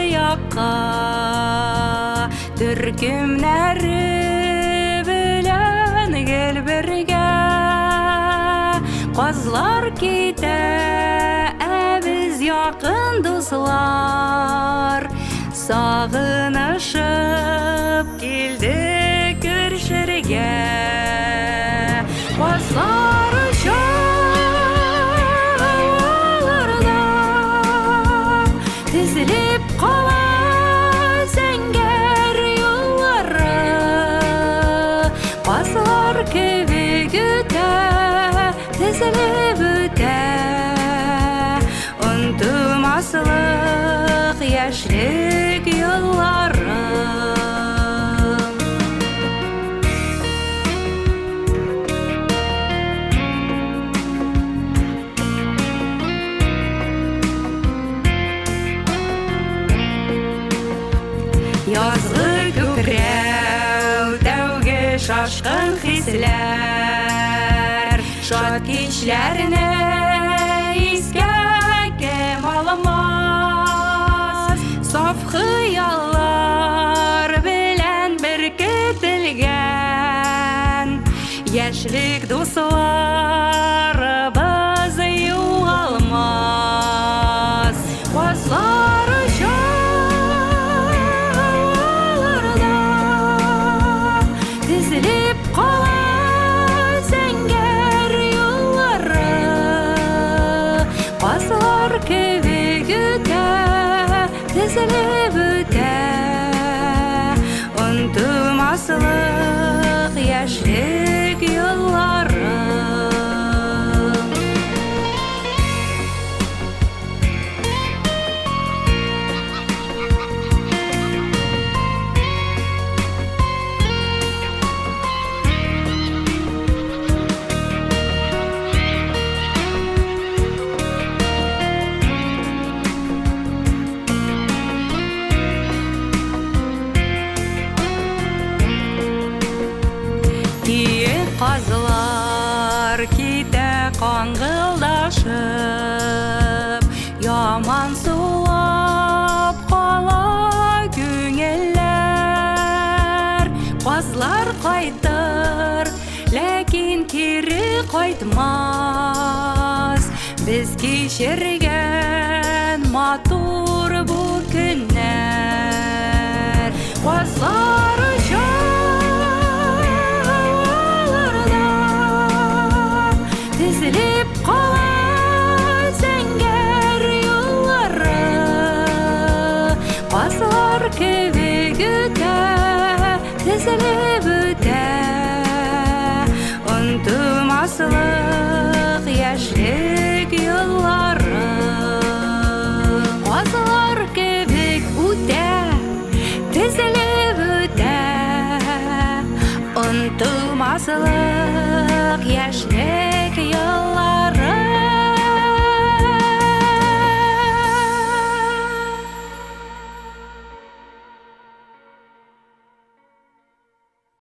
якка Түркемнәре белән гел бергә Казлар китә, без якын дуслар Сагынышып килдек күрешергә Казлар чаларда тезелеп кала зәңгәр юллары Казлар кебек үтә, тезелеп үтә Онтылмаслык яшьлек еллары Язгы күкрәү, тәүге шашкын хисләр Шат кичләрне искә кем алмас Саф хыяллар белән беркетелгән Яшьлек дусларыбыз югалмас Казлар чаларда тезелеп кала зәңгәр юллары Казлар кебек үтә, тезелеп үтә Онтылмаслык яшьлек еллары Казлар китә каңгылдашып Яман сулап кала күңелләр Казлар кайтыр, ләкин кире кайтмас Без кичергән матур бу көннәр Казлар тезелеп кала зәңгәр юллары Казлар кебек үтә, тезелеп үтә Онтылмаслык яшьлек еллары Казлар кебек үтә, тезелеп үтә Онтылмаслык яшьлек еллары